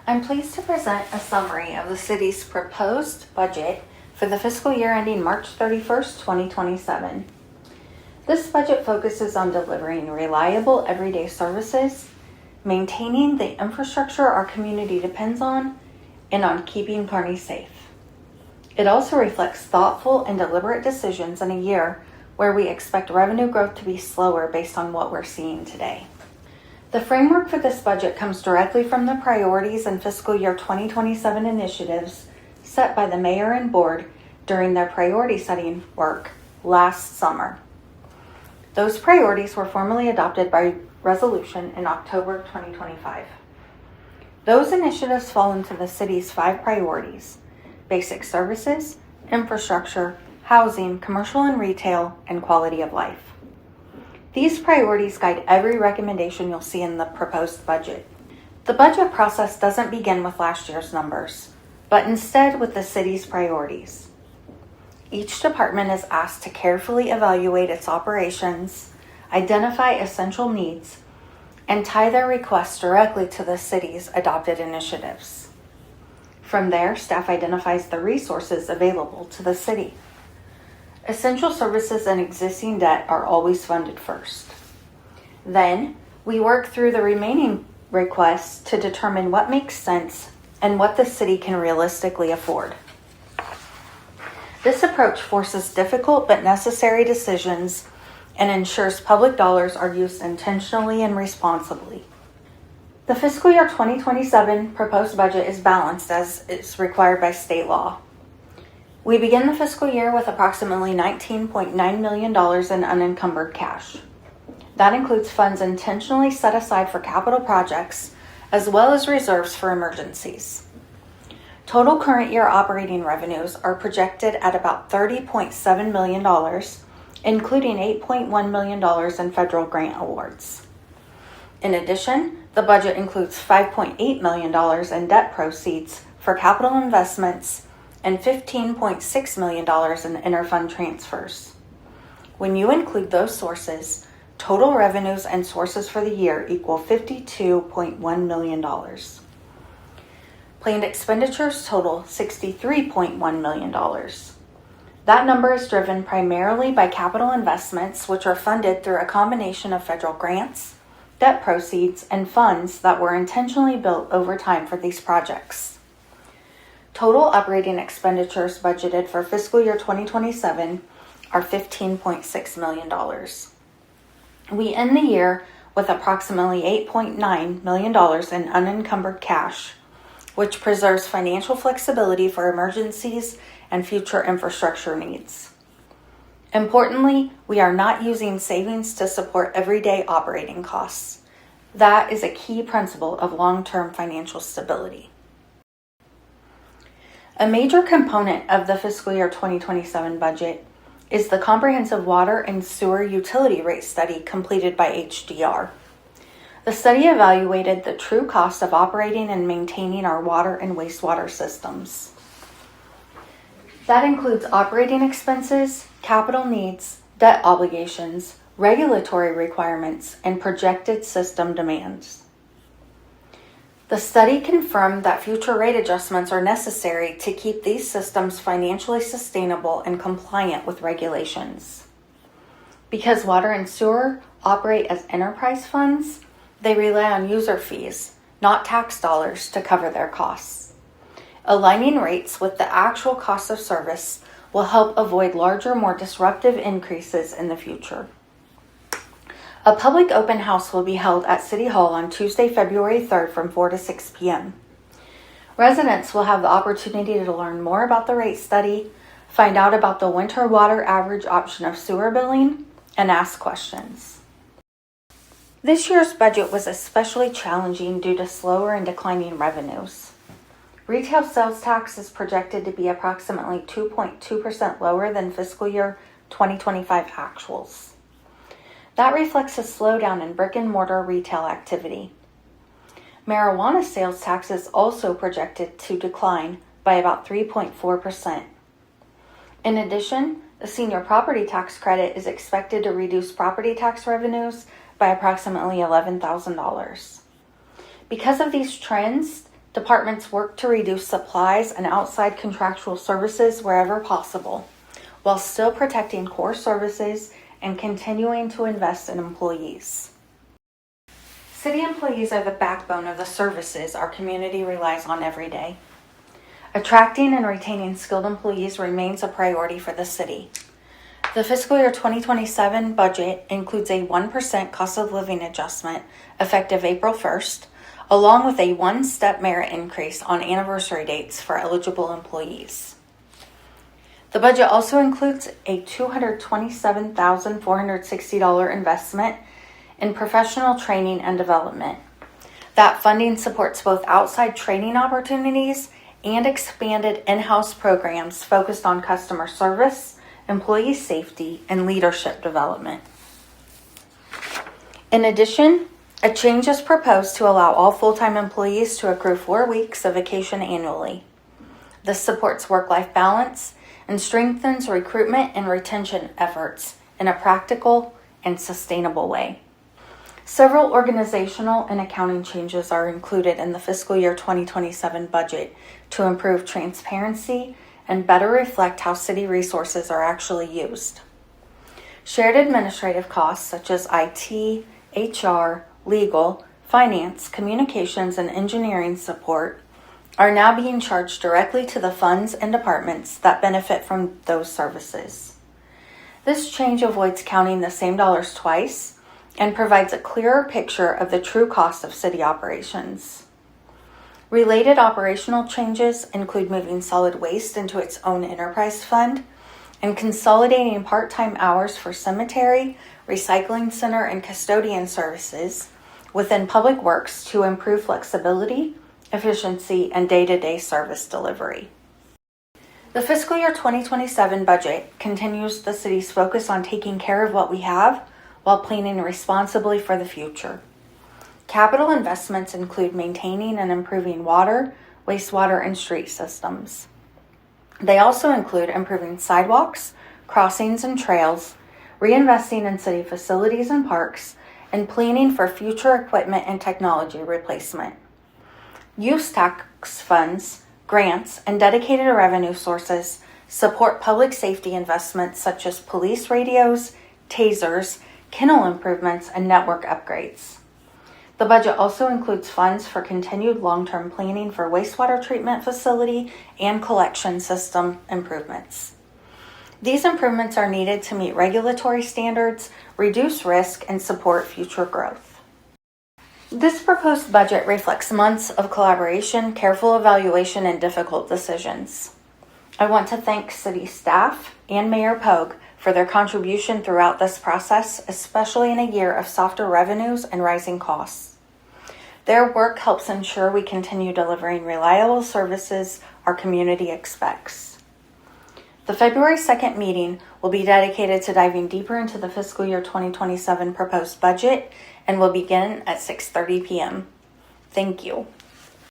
I'm pleased to present a summary of the city's proposed budget for the fiscal year ending March 31st, 2027. This budget focuses on delivering reliable everyday services, maintaining the infrastructure our community depends on, and on keeping Kearney safe. It also reflects thoughtful and deliberate decisions in a year where we expect revenue growth to be slower based on what we're seeing today. The framework for this budget comes directly from the priorities and fiscal year 2027 initiatives set by the mayor and board during their priority setting work last summer. Those priorities were formally adopted by resolution in October 2025. Those initiatives fall into the city's 5 priorities: basic services, infrastructure, housing, commercial and retail, and quality of life. These priorities guide every recommendation you'll see in the proposed budget. The budget process doesn't begin with last year's numbers, but instead with the city's priorities. Each department is asked to carefully evaluate its operations, identify essential needs, and tie their requests directly to the city's adopted initiatives. From there, staff identifies the resources available to the city. Essential services and existing debt are always funded first. Then, we work through the remaining requests to determine what makes sense and what the city can realistically afford. This approach forces difficult but necessary decisions and ensures public dollars are used intentionally and responsibly. The fiscal year 2027 proposed budget is balanced as is required by state law. We begin the fiscal year with approximately $19.9 million in unencumbered cash. That includes funds intentionally set aside for capital projects, as well as reserves for emergencies. Total current year operating revenues are projected at about $30.7 million, including $8.1 million in federal grant awards. In addition, the budget includes $5.8 million in debt proceeds for capital investments and $15.6 million in interfund transfers. When you include those sources, total revenues and sources for the year equal $52.1 million. Planned expenditures total $63.1 million. That number is driven primarily by capital investments, which are funded through a combination of federal grants, debt proceeds, and funds that were intentionally built over time for these projects. Total operating expenditures budgeted for fiscal year 2027 are $15.6 million. We end the year with approximately $8.9 million in unencumbered cash, which preserves financial flexibility for emergencies and future infrastructure needs. Importantly, we are not using savings to support everyday operating costs. That is a key principle of long-term financial stability. A major component of the fiscal year 2027 budget is the comprehensive water and sewer utility rate study completed by HDR. The study evaluated the true cost of operating and maintaining our water and wastewater systems. That includes operating expenses, capital needs, debt obligations, regulatory requirements, and projected system demands. The study confirmed that future rate adjustments are necessary to keep these systems financially sustainable and compliant with regulations. Because water and sewer operate as enterprise funds, they rely on user fees, not tax dollars, to cover their costs. Aligning rates with the actual cost of service will help avoid larger, more disruptive increases in the future. A public open house will be held at City Hall on Tuesday, February 3rd from 4 to 6 p.m. Residents will have the opportunity to learn more about the rate study, find out about the winter water average option of sewer billing, and ask questions. This year's budget was especially challenging due to slower and declining revenues. Retail sales tax is projected to be approximately 2.2% lower than fiscal year 2025 actuals. That reflects a slowdown in brick and mortar retail activity. Marijuana sales tax is also projected to decline by about 3.4%. In addition, the senior property tax credit is expected to reduce property tax revenues by approximately $11,000. Because of these trends, Departments work to reduce supplies and outside contractual services wherever possible, while still protecting core services and continuing to invest in employees. City employees are the backbone of the services our community relies on every day. Attracting and retaining skilled employees remains a priority for the city. The fiscal year 2027 budget includes a 1% cost of living adjustment effective April 1st, along with a one-step merit increase on anniversary dates for eligible employees. The budget also includes a $227,460 investment in professional training and development. That funding supports both outside training opportunities and expanded in-house programs focused on customer service, employee safety, and leadership development. In addition, a change is proposed to allow all full-time employees to accrue 4 weeks of vacation annually. This supports work-life balance and strengthens recruitment and retention efforts in a practical and sustainable way. Several organizational and accounting changes are included in the fiscal year 2027 budget to improve transparency and better reflect how city resources are actually used. Shared administrative costs such as IT, HR, legal, finance, communications, and engineering support are now being charged directly to the funds and departments that benefit from those services. This change avoids counting the same dollars twice and provides a clearer picture of the true cost of city operations. Related operational changes include moving solid waste into its own enterprise fund and consolidating part-time hours for cemetery, recycling center, and custodian services within Public Works to improve flexibility, efficiency, and day-to-day service delivery. The fiscal year 2027 budget continues the city's focus on taking care of what we have while planning responsibly for the future. Capital investments include maintaining and improving water, wastewater, and street systems. They also include improving sidewalks, crossings, and trails, reinvesting in city facilities and parks, and planning for future equipment and technology replacement. Use tax funds, grants, and dedicated revenue sources support public safety investments such as police radios, tasers, kennel improvements, and network upgrades. The budget also includes funds for continued long-term planning for wastewater treatment facility and collection system improvements. These improvements are needed to meet regulatory standards, reduce risk, and support future growth. This proposed budget reflects months of collaboration, careful evaluation, and difficult decisions. I want to thank city staff and Mayor Pogue for their contribution throughout this process, especially in a year of softer revenues and rising costs. Their work helps ensure we continue delivering reliable services our community expects. The February 2nd meeting will be dedicated to diving deeper into the fiscal year 2027 proposed budget and will begin at 6:30 p.m. Thank you.